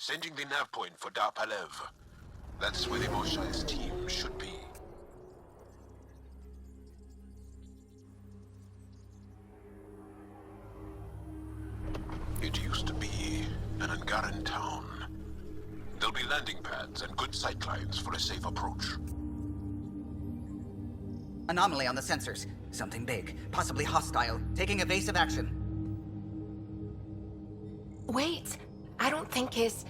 Sending the nav point for Dar Palev. That's where the Mosha's team should be. It used to be an Angaran town. There'll be landing pads and good sightlines for a safe approach. Anomaly on the sensors. Something big, possibly hostile, taking evasive action. Wait, I don't think his...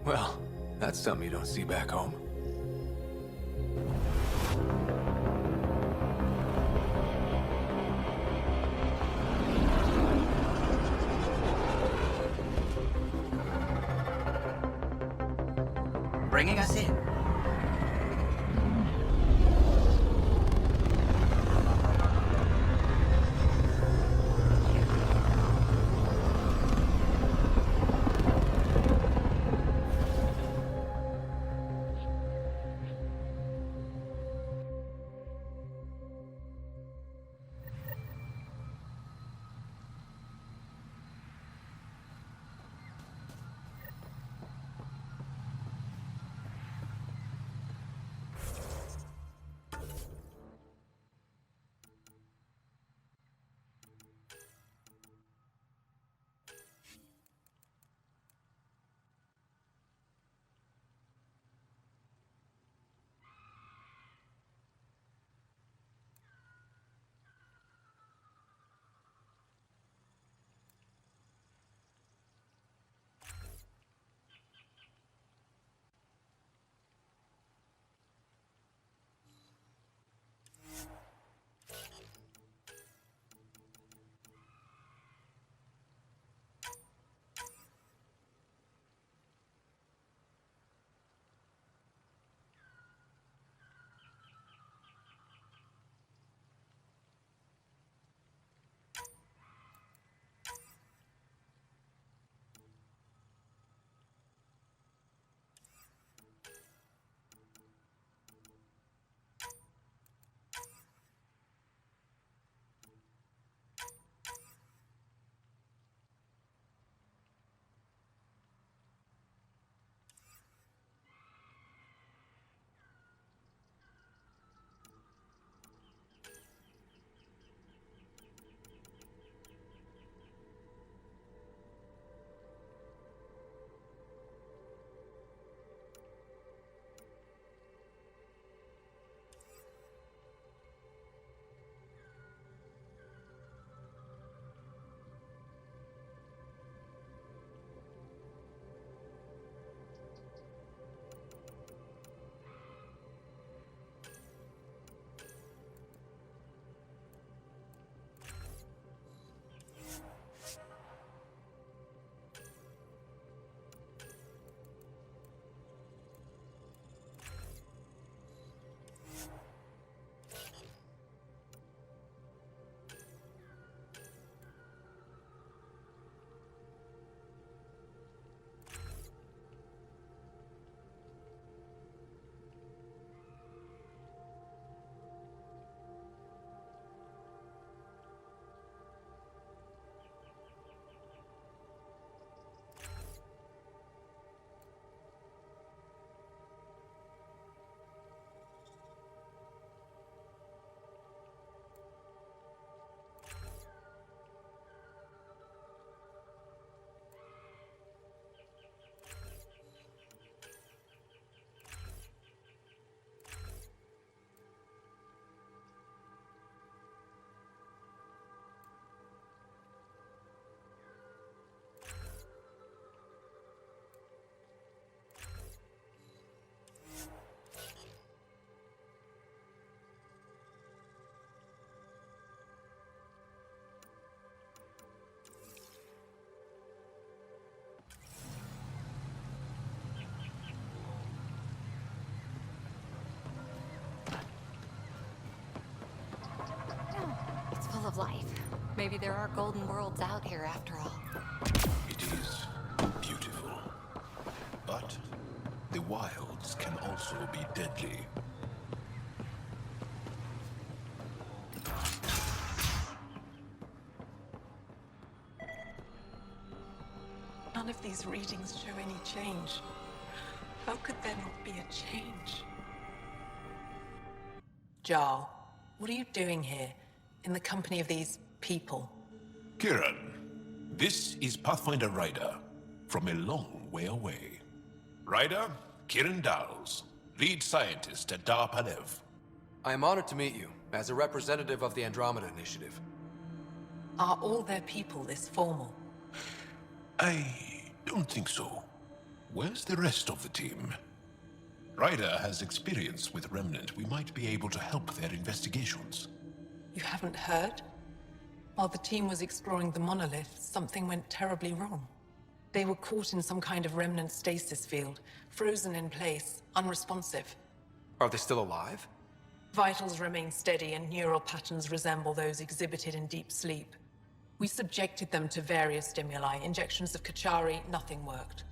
Well, that's something you don't see back home. Bringing us in. Maybe there are golden worlds out here after all. It is beautiful. But the wilds can also be deadly. None of these readings show any change. How could there not be a change? Jarl, what are you doing here, in the company of these people? Kiran, this is Pathfinder Ryder, from a long way away. Ryder, Kiran Dals, lead scientist at Dar Palev. I am honored to meet you, as a representative of the Andromeda Initiative. Are all their people this formal? I don't think so. Where's the rest of the team? Ryder has experience with Remnant. We might be able to help their investigations. You haven't heard? While the team was exploring the monolith, something went terribly wrong. They were caught in some kind of remnant stasis field, frozen in place, unresponsive. Are they still alive? Vitals remain steady and neural patterns resemble those exhibited in deep sleep. We subjected them to various stimuli, injections of Kachari, nothing worked.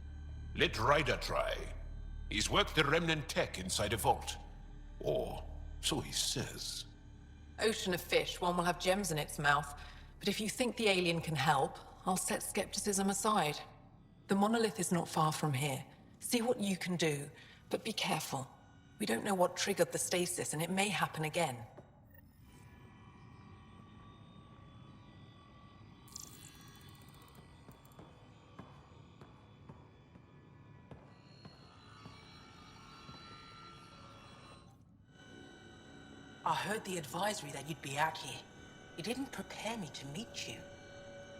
Let Ryder try. He's worked the Remnant tech inside a vault. Or so he says. Ocean of fish, one will have gems in its mouth. But if you think the alien can help, I'll set skepticism aside. The monolith is not far from here. See what you can do, but be careful. We don't know what triggered the stasis, and it may happen again. I heard the advisory that you'd be out here. It didn't prepare me to meet you.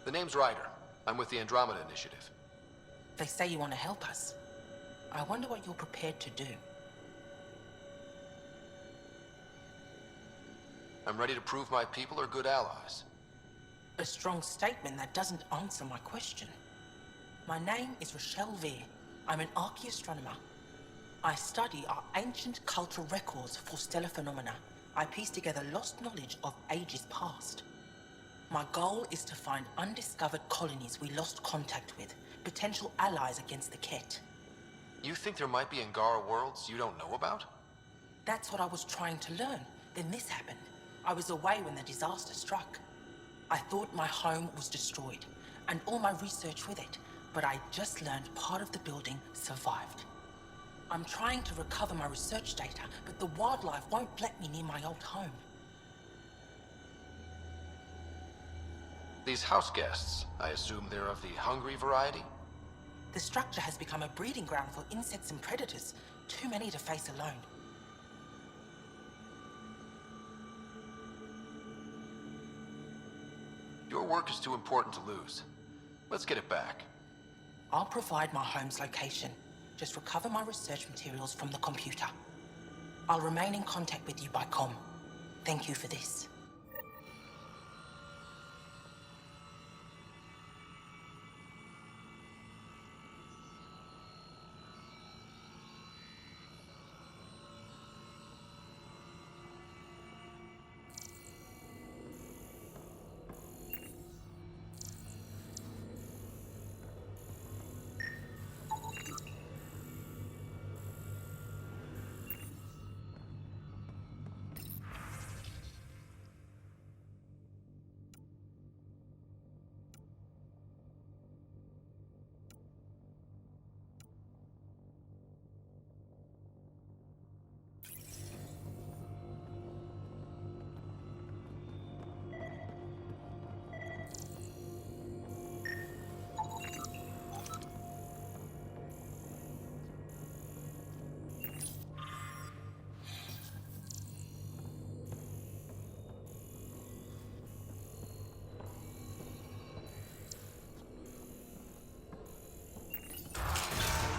The name's Ryder. I'm with the Andromeda Initiative. They say you want to help us. I wonder what you're prepared to do. I'm ready to prove my people are good allies. A strong statement that doesn't answer my question. My name is Rochelle Veer. I'm an archaeoastronomer. I study our ancient cultural records for stellar phenomena. I piece together lost knowledge of ages past. My goal is to find undiscovered colonies we lost contact with, potential allies against the Ket. You think there might be Angara worlds you don't know about? That's what I was trying to learn. Then this happened. I was away when the disaster struck. I thought my home was destroyed, and all my research with it, but I just learned part of the building survived. I'm trying to recover my research data, but the wildlife won't let me near my old home. These house guests, I assume they're of the hungry variety? The structure has become a breeding ground for insects and predators, too many to face alone. Your work is too important to lose. Let's get it back. I'll provide my home's location. Just recover my research materials from the computer. I'll remain in contact with you by comm. Thank you for this.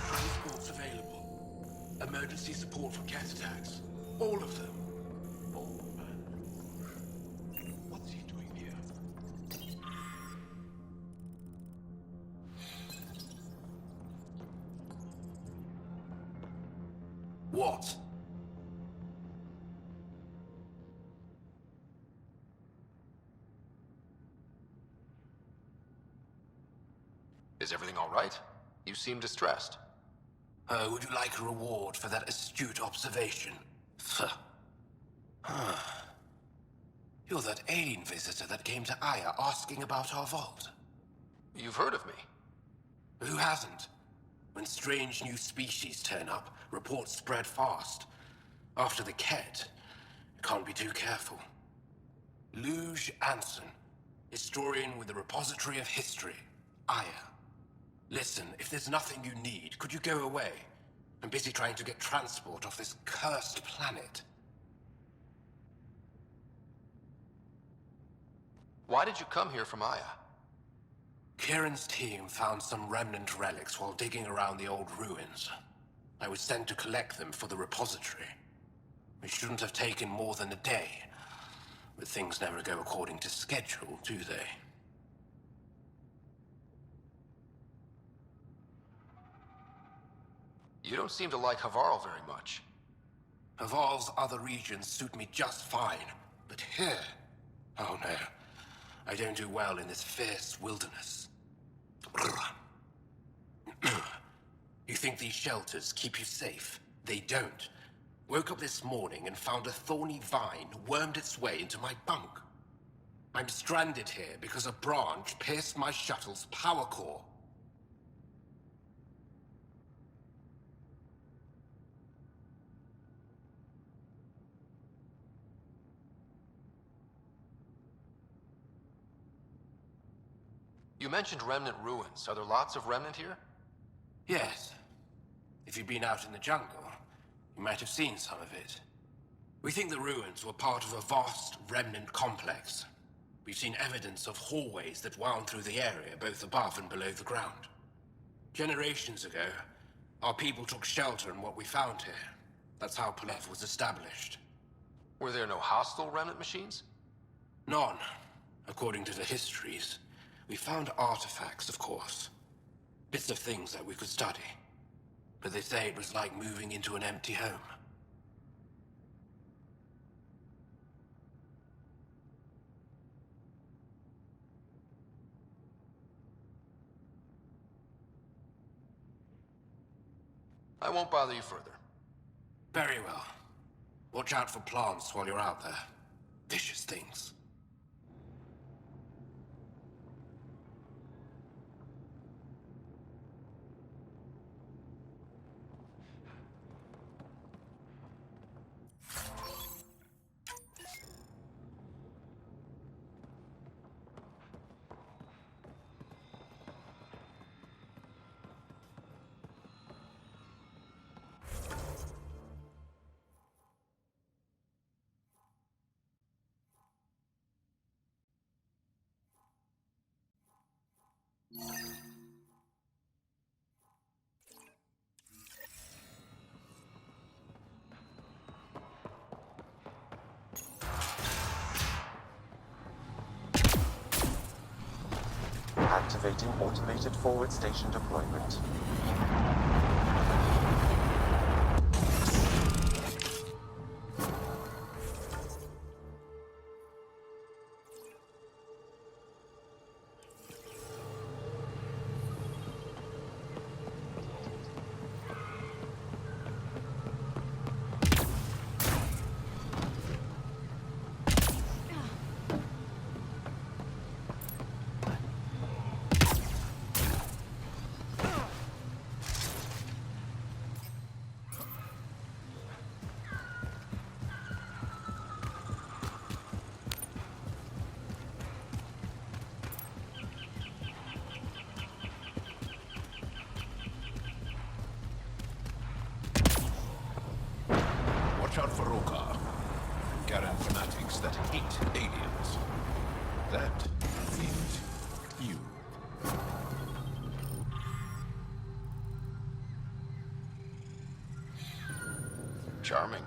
Transports available. Emergency support for cat attacks. All of them. Oh, man. What's he doing here? What? Is everything all right? You seem distressed. Would you like a reward for that astute observation? You're that alien visitor that came to Aya asking about our vault. You've heard of me. Who hasn't? When strange new species turn up, reports spread fast. After the Ket, you can't be too careful. Luge Anson, historian with the Repository of History, Aya. Listen, if there's nothing you need, could you go away? I'm busy trying to get transport off this cursed planet. Why did you come here from Aya? Kieran's team found some remnant relics while digging around the old ruins. I was sent to collect them for the repository. It shouldn't have taken more than a day, but things never go according to schedule, do they? You don't seem to like Havarl very much. Haval's other regions suit me just fine, but here... Oh no, I don't do well in this fierce wilderness. You think these shelters keep you safe? They don't. Woke up this morning and found a thorny vine wormed its way into my bunk. I'm stranded here because a branch pierced my shuttle's power core. You mentioned remnant ruins. Are there lots of remnant here? Yes. If you've been out in the jungle, you might have seen some of it. We think the ruins were part of a vast remnant complex. We've seen evidence of hallways that wound through the area, both above and below the ground. Generations ago, our people took shelter in what we found here. That's how Palev was established. Were there no hostile remnant machines? None, according to the histories. We found artifacts, of course. Bits of things that we could study. But they say it was like moving into an empty home. I won't bother you further. Very well. Watch out for plants while you're out there. Vicious things. Activating automated forward station deployment. Watch out for Rokar. Garen fanatics that hate aliens. That ain't you. Charming.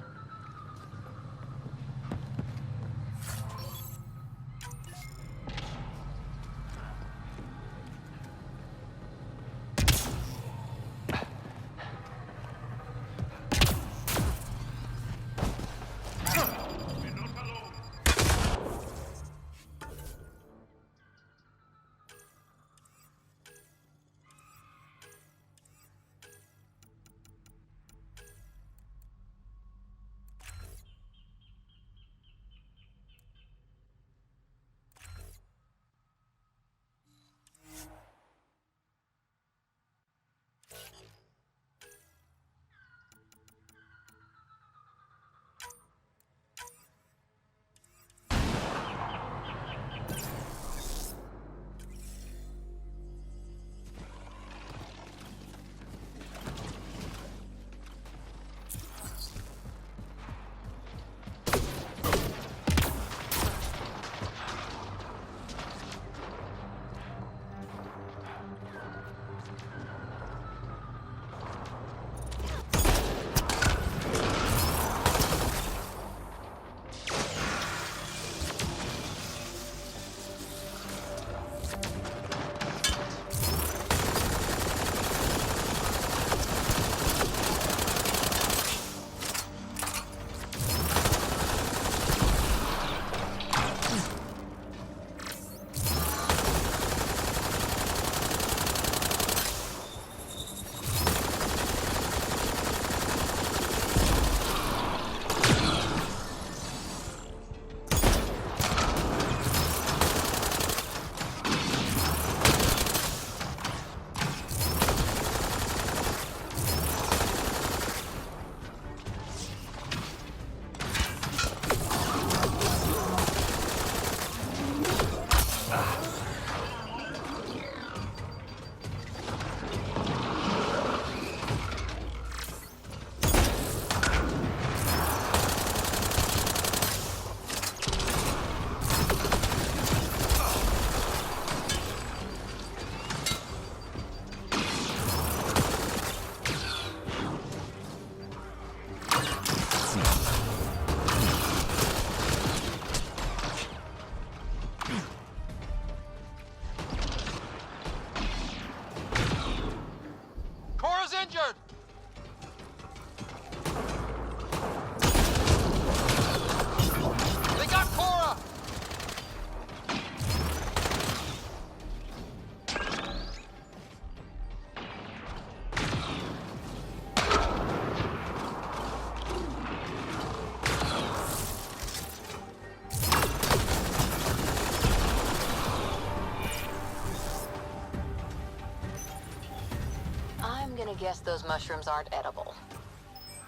guess those mushrooms aren't edible.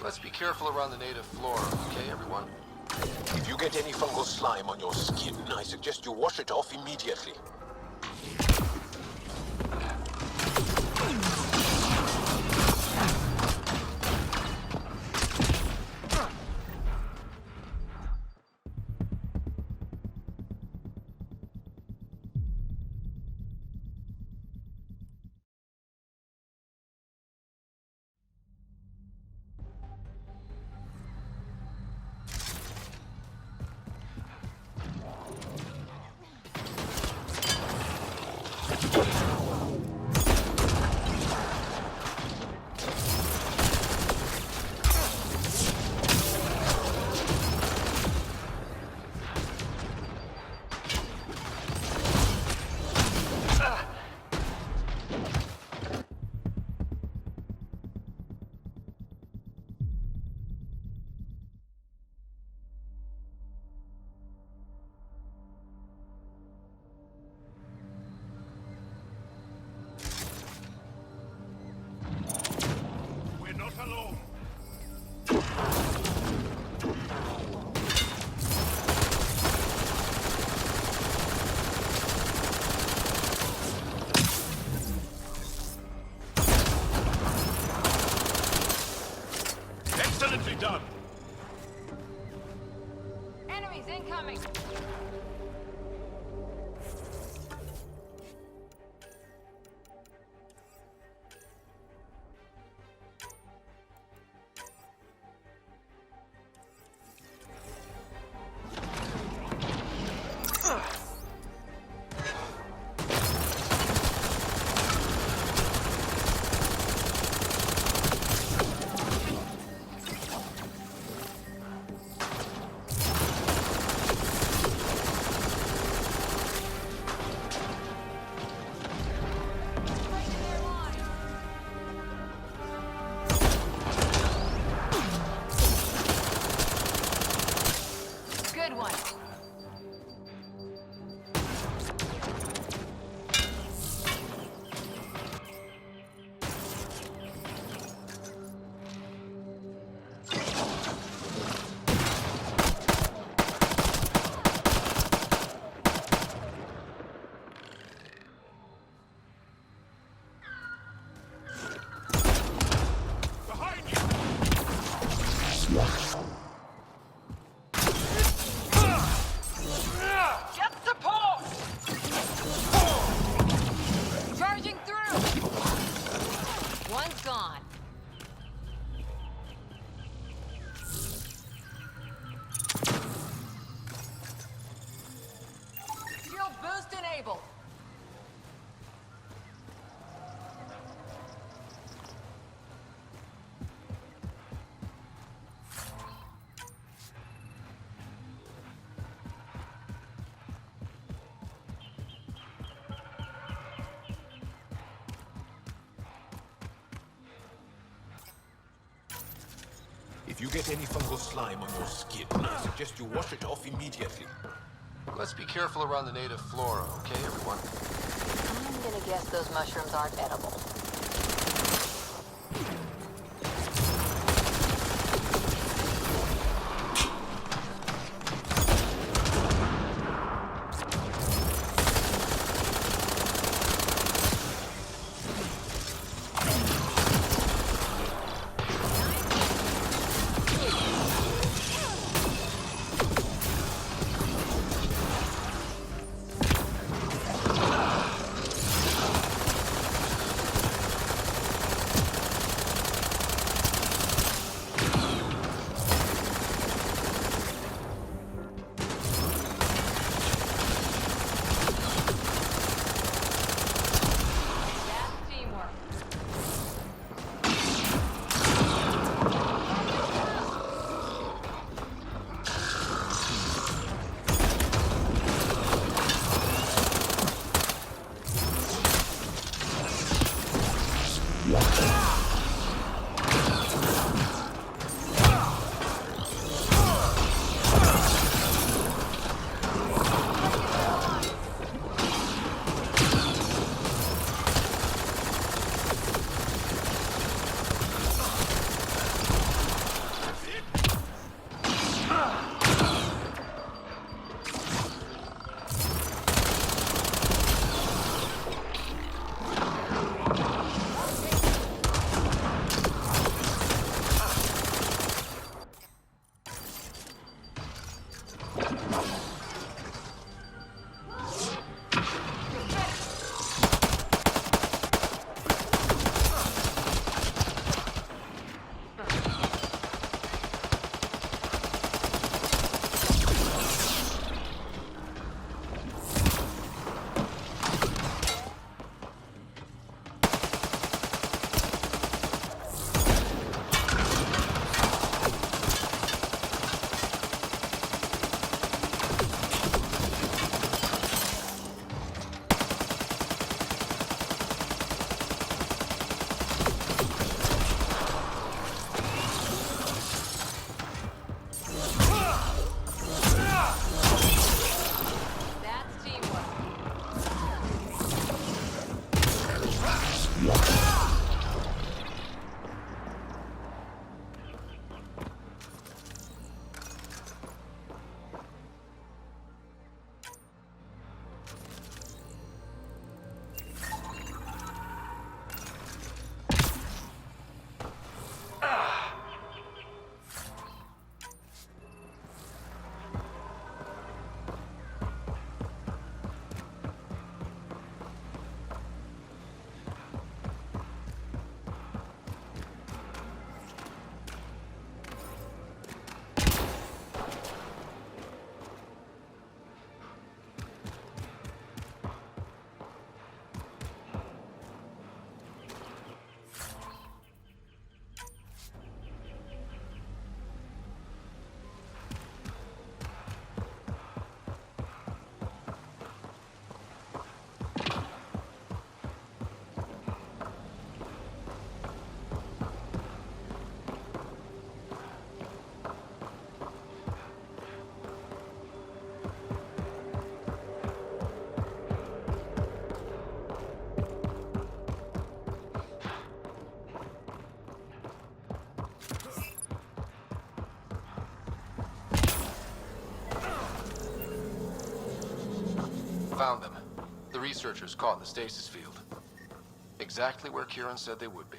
Let's be careful around the native flora, okay, everyone? If you get any fungal slime on your skin, I suggest you wash it off immediately. Excellently done! Enemies incoming! Good one. Get support! Charging through! One's gone. Shield boost enabled. If you get any fungal slime on your skin, I suggest you wash it off immediately. Let's be careful around the native flora, okay, everyone? I'm gonna guess those mushrooms aren't edible. Found them. The researchers caught in the stasis field. Exactly where Kieran said they would be.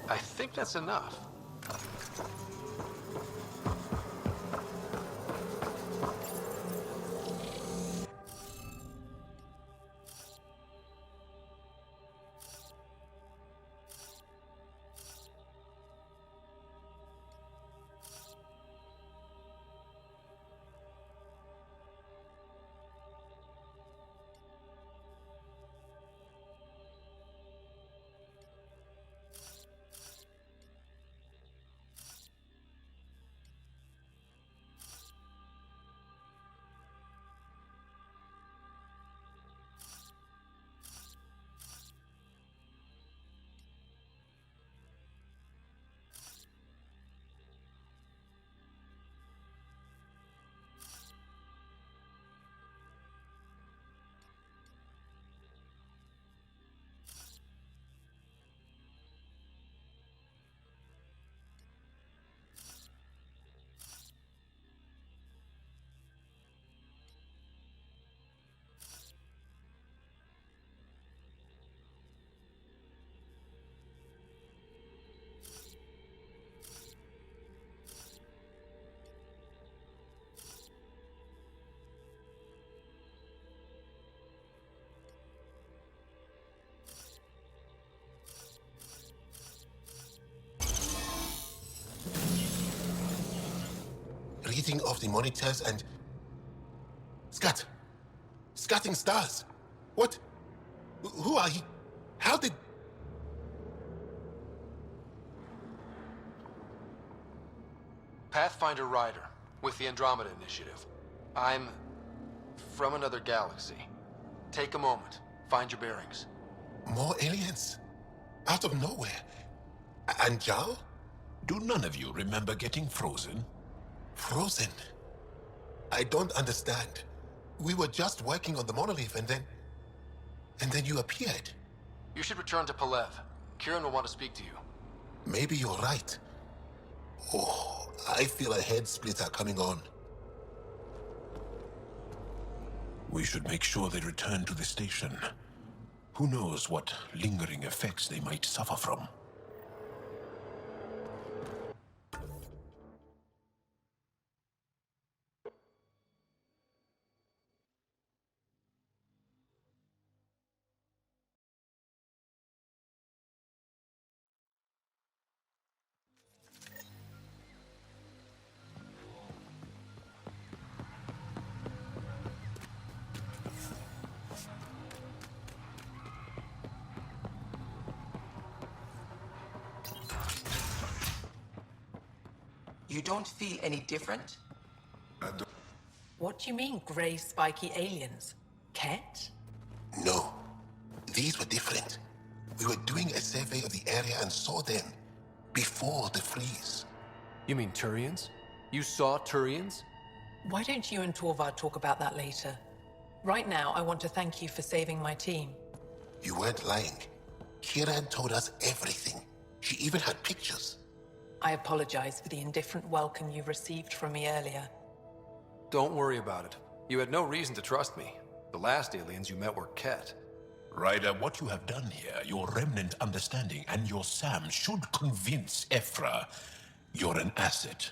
I think that's enough. Reading of the monitors and... Scatting stars. What? Who are you? How did... Pathfinder Rider, with the Andromeda Initiative. I'm from another galaxy. Take a moment. Find your bearings. More aliens? Out of nowhere? And Jal? Do none of you remember getting frozen? Frozen? I don't understand. We were just working on the monolith and then... And then you appeared. You should return to Palev. Kieran will want to speak to you. Maybe you're right. Oh, I feel a head splitter coming on. We should make sure they return to the station. Who knows what lingering effects they might suffer from. You don't feel any different? What do you mean, grey spiky aliens? Ket? No. These were different. We were doing a survey of the area and saw them. Before the freeze. You mean Turians? You saw Turians? Why don't you and Torvar talk about that later? Right now, I want to thank you for saving my team. You weren't lying. Kieran told us everything. She even had pictures. I apologize for the indifferent welcome you received from me earlier. Don't worry about it. You had no reason to trust me. The last aliens you met were Ket. Ryder, what you have done here, your remnant understanding and your SAM should convince Ephra you're an asset.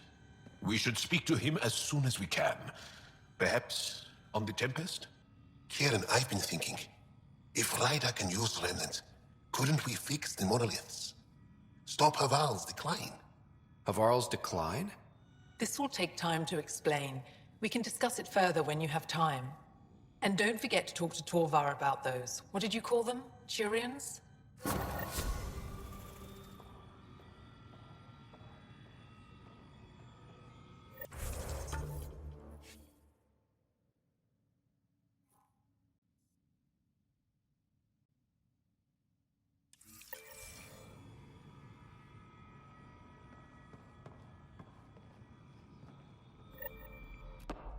We should speak to him as soon as we can. Perhaps on the Tempest? Kieran, I've been thinking. If Ryder can use remnant, couldn't we fix the monoliths? Stop Haval's decline? Havarl's decline? This will take time to explain. We can discuss it further when you have time. And don't forget to talk to Torvar about those. What did you call them? Turians?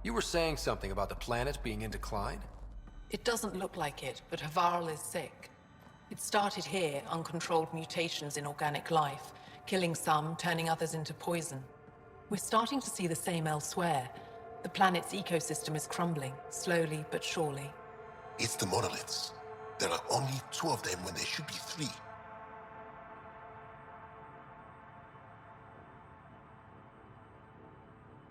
You were saying something about the planet being in decline? It doesn't look like it, but Havarl is sick. It started here, uncontrolled mutations in organic life, killing some, turning others into poison. We're starting to see the same elsewhere. The planet's ecosystem is crumbling, slowly but surely. It's the monoliths. There are only 2 of them when there should be 3.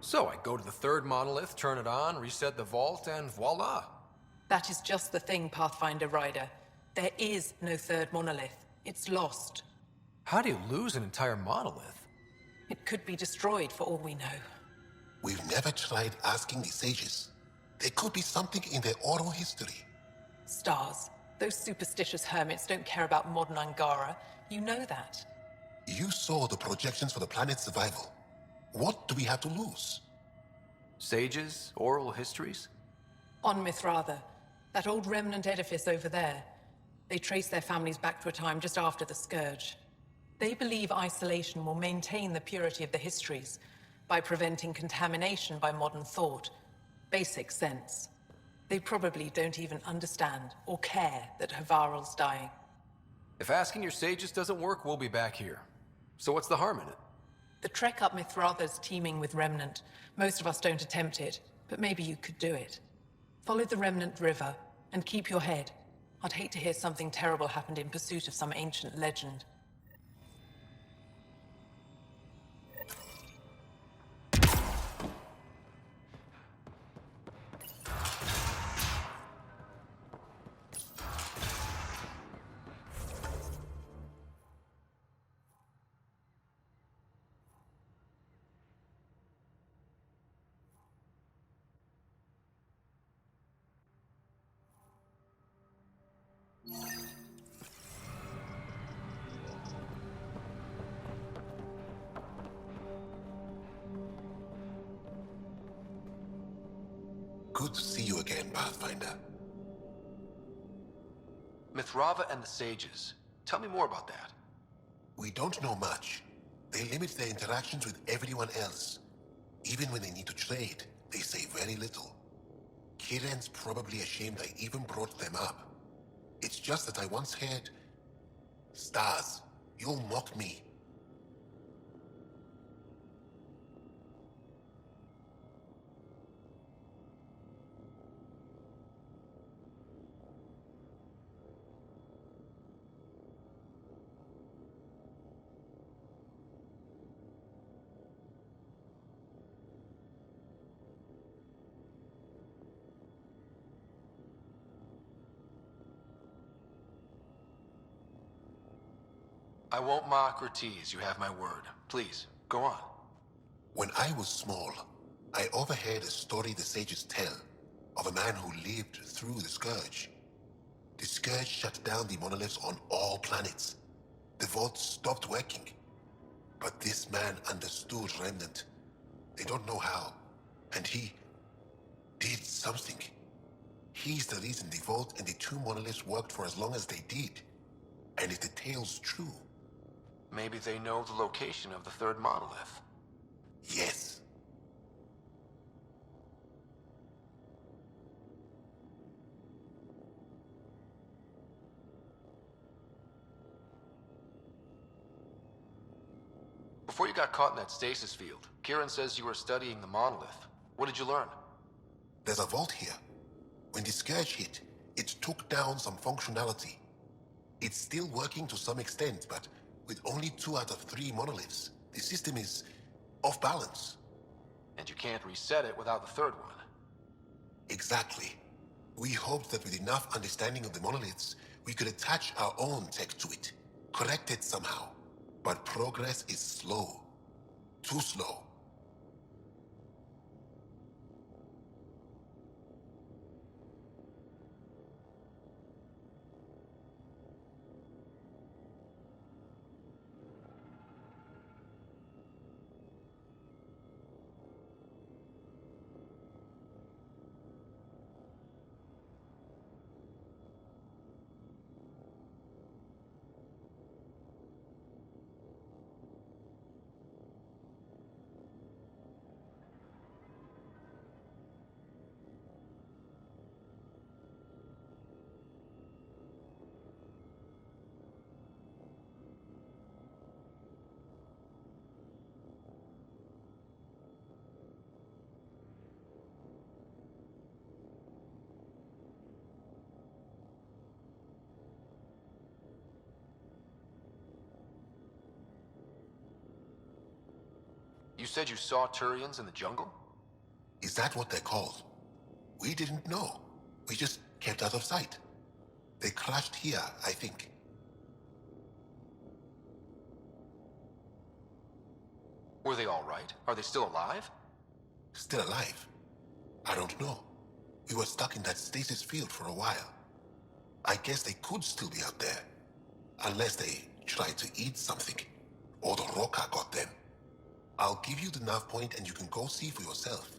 So I go to the 3rd monolith, turn it on, reset the vault, and voila. That is just the thing, Pathfinder Rider. There is no 3rd monolith. It's lost. How do you lose an entire monolith? It could be destroyed for all we know. We've never tried asking the sages. There could be something in their oral history. Stars. Those superstitious hermits don't care about modern Angara. You know that. You saw the projections for the planet's survival. What do we have to lose? Sages? Oral histories? On Mithratha, that old remnant edifice over there. They trace their families back to a time just after the Scourge. They believe isolation will maintain the purity of the histories by preventing contamination by modern thought. Basic sense. They probably don't even understand or care that Havarl's dying. If asking your sages doesn't work, we'll be back here. So what's the harm in it? The trek up Mithratha's teeming with Remnant. Most of us don't attempt it, but maybe you could do it. Follow the Remnant River, and keep your head. I'd hate to hear something terrible happened in pursuit of some ancient legend. Good to see you again, Pathfinder. Mithratha and the sages. Tell me more about that. We don't know much. They limit their interactions with everyone else. Even when they need to trade, they say very little. Kiren's probably ashamed I even brought them up. It's just that I once heard... Stars, you'll mock me. I won't mock or tease, you have my word. Please, go on. When I was small, I overheard a story the sages tell of a man who lived through the Scourge. The Scourge shut down the monoliths on all planets. The vaults stopped working. But this man understood Remnant. They don't know how. And he did something. He's the reason the vault and the 2 monoliths worked for as long as they did. And if the tale's true... Maybe they know the location of the 3rd monolith. Yes. Before you got caught in that stasis field, Kiren says you were studying the monolith. What did you learn? There's a vault here. When the Scourge hit, it took down some functionality. It's still working to some extent, but with only 2 out of 3 monoliths, the system is off balance. And you can't reset it without the 3rd one. Exactly. We hoped that with enough understanding of the monoliths, we could attach our own tech to it, correct it somehow. But progress is slow. Too slow. said you saw Turians in the jungle? Is that what they're called? We didn't know. We just kept out of sight. They crashed here, I think. Were they all right? Are they still alive? Still alive? I don't know. We were stuck in that stasis field for a while. I guess they could still be out there. Unless they tried to eat something. Or the Roca got them. I'll give you the nav point and you can go see for yourself.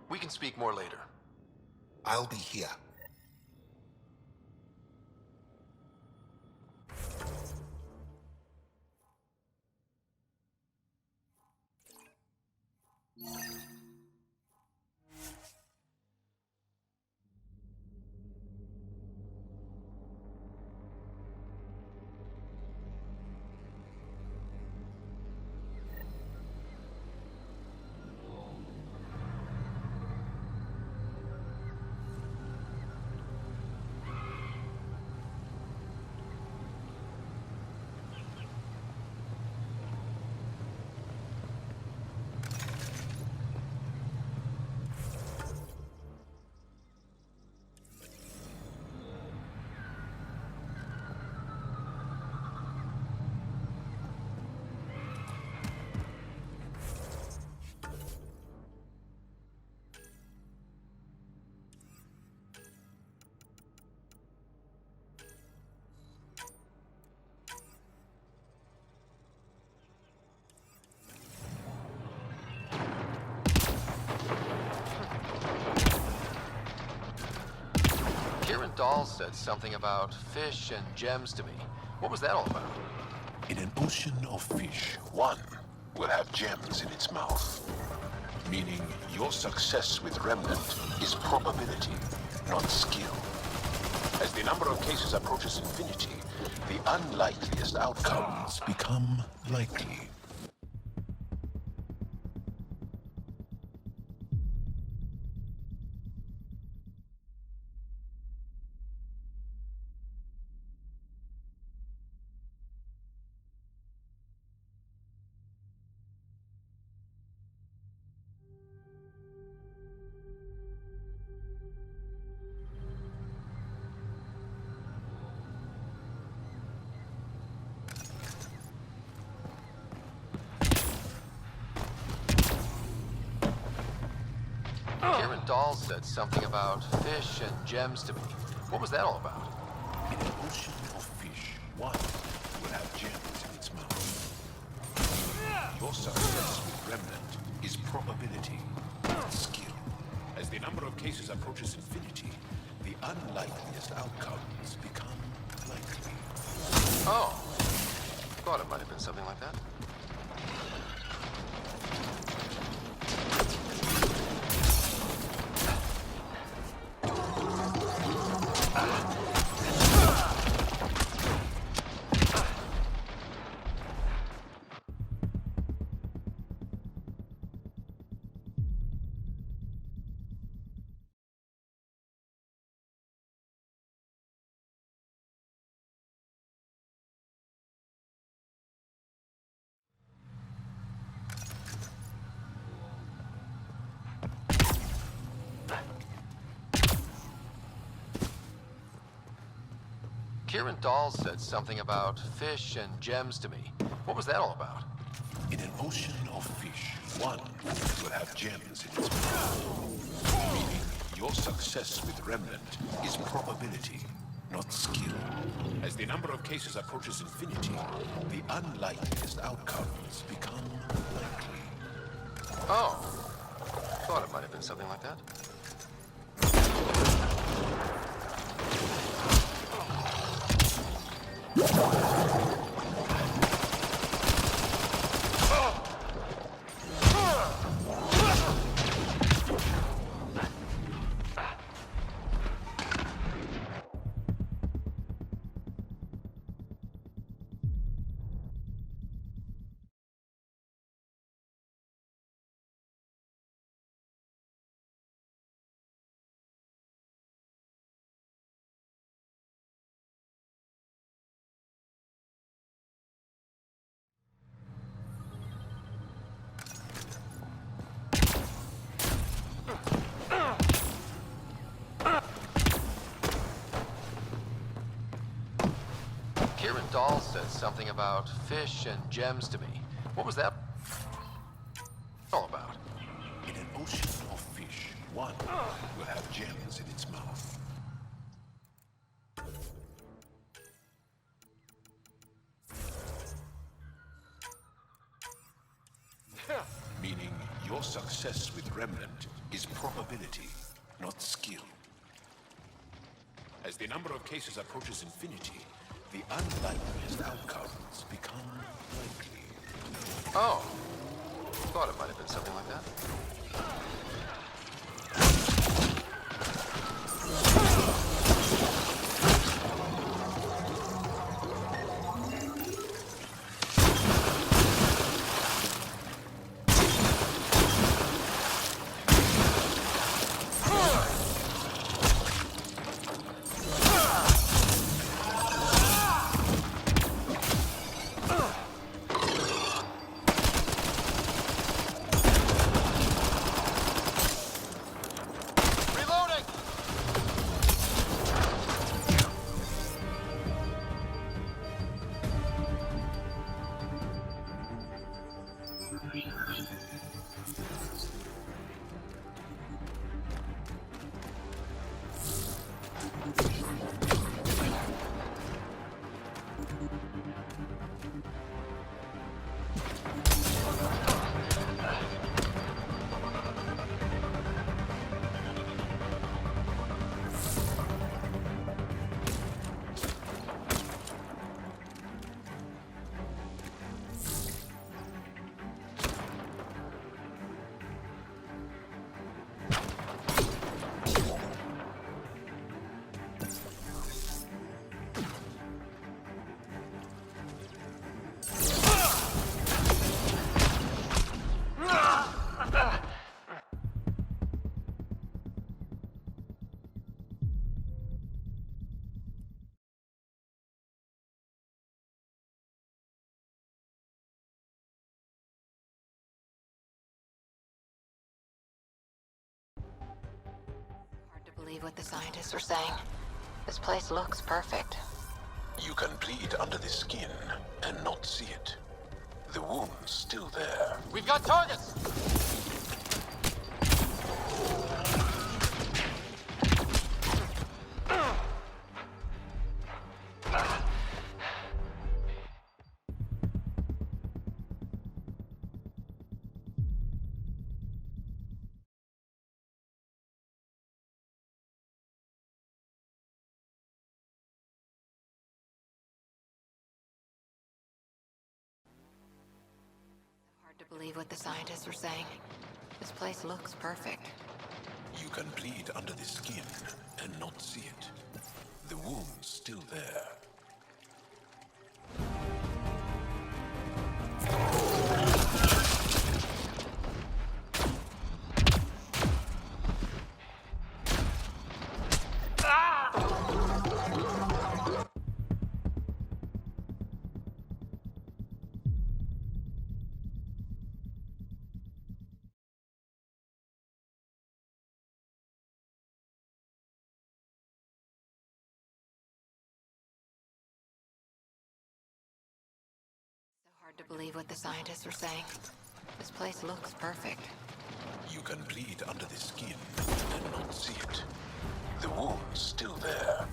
We can speak more later. I'll be here. Dahl said something about fish and gems to me. What was that all about? In an ocean of fish, one will have gems in its mouth. Meaning your success with Remnant is probability, not skill. As the number of cases approaches infinity, the unlikeliest outcomes become likely. Dahl said something about fish and gems to me. What was that all about? In an ocean of fish, one will have gems in its mouth. Your success with Remnant is probability, not skill. As the number of cases approaches infinity, the unlikeliest outcomes become likely. Oh, thought it might have been something like that. Dahl said something about fish and gems to me. What was that all about? In an ocean of fish, one will have gems in its mouth. Meaning your success with Remnant is probability, not skill. As the number of cases approaches infinity, the unlikeliest outcomes become likely. Oh, thought it might have been something like that. Kieran Dahl said something about fish and gems to me. What was that all about? In an ocean of fish, one will have gems in its mouth. Meaning your success with Remnant is probability, not skill. As the number of cases approaches infinity, the unlikeliest outcomes become likely. Oh. Thought it might have been something like that. Hard to believe what the scientists are saying. This place looks perfect. You can bleed under the skin and not see it. The wound's still there. We've got targets! Hard to believe what the scientists are saying. This place looks perfect. You can bleed under the skin and not see it. The wound's still there. Hard to believe what the scientists are saying. This place looks perfect. You can bleed under the skin and not see it. The wound's still there.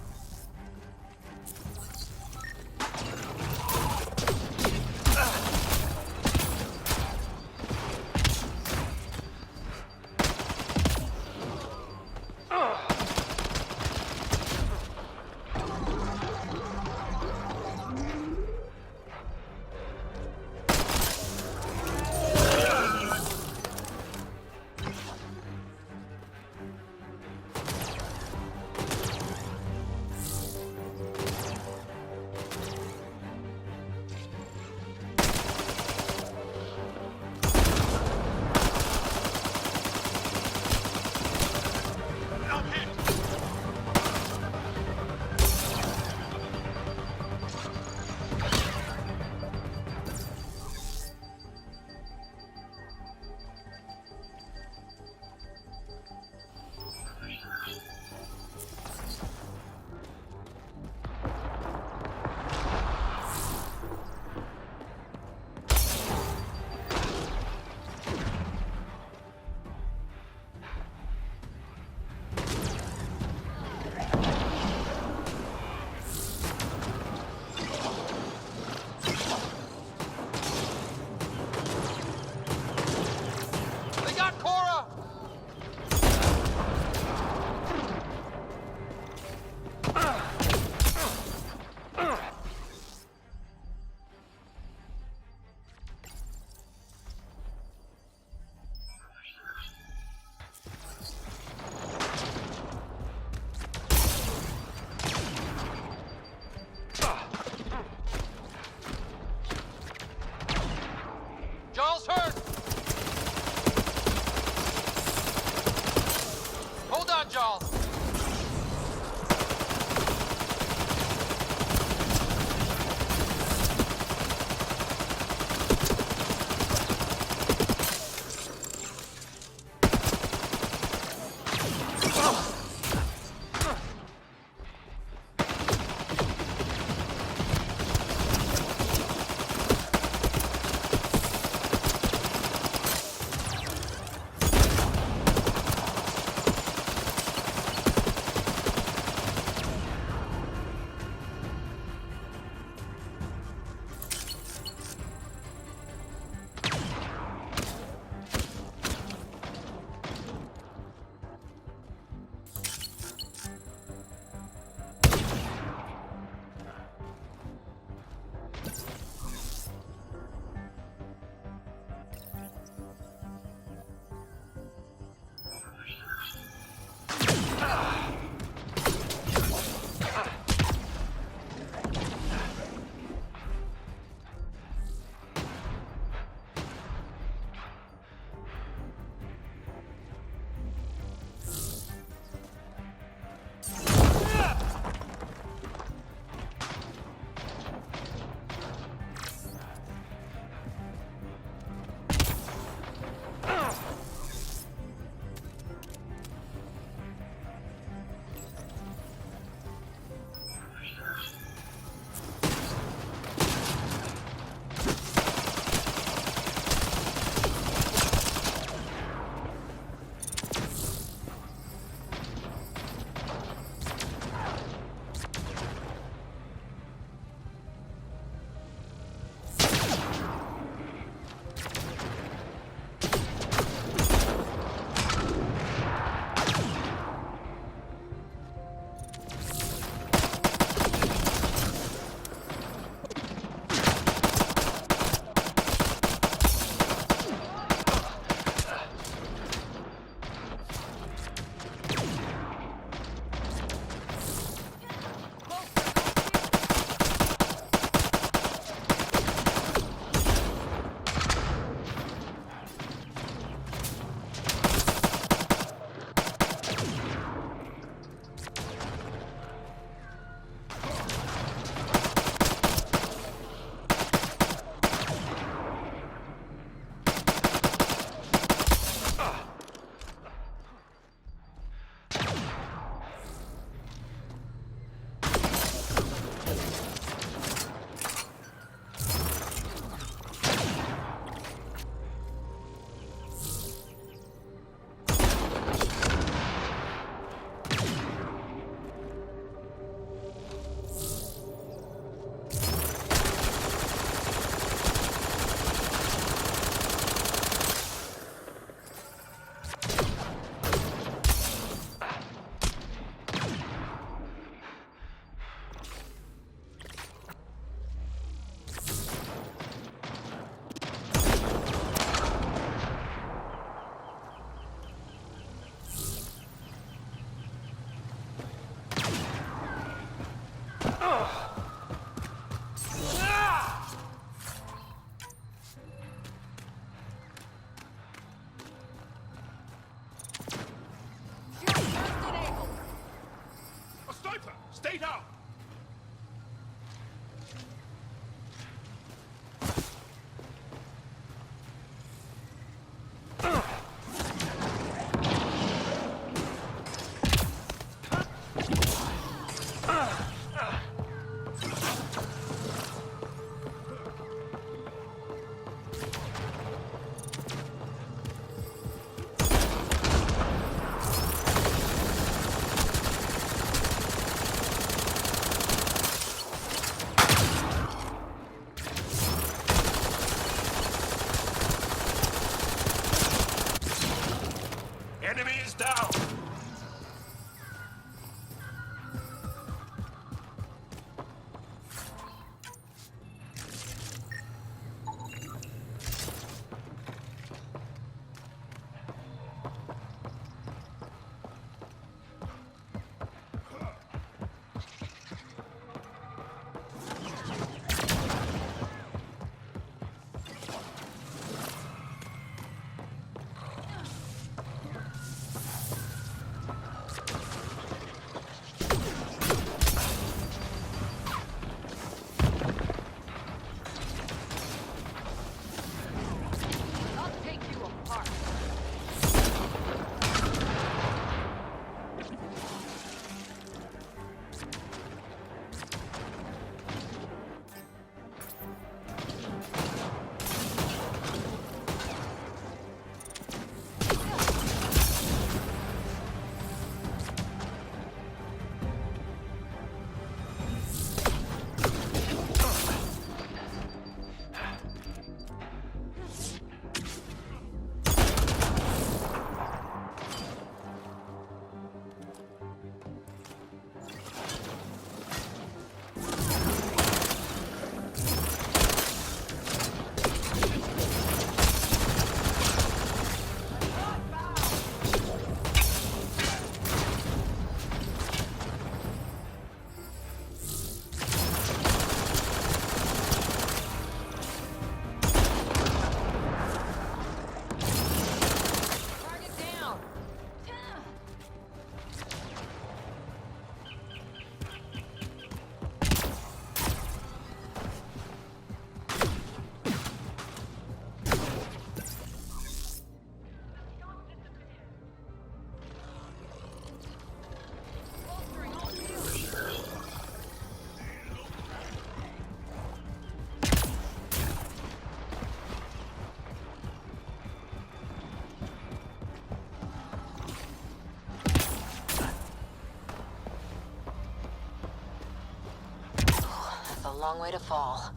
has a long way to fall.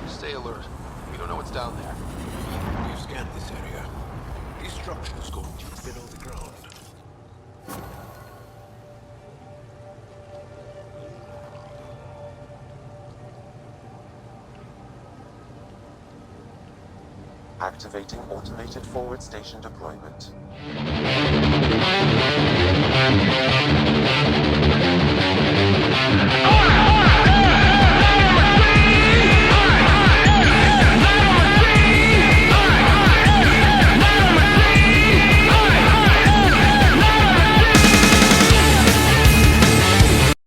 Stay alert. We don't know what's down there. We've scanned this area. These structures go deep below the ground. Activating automated forward station deployment. Oh!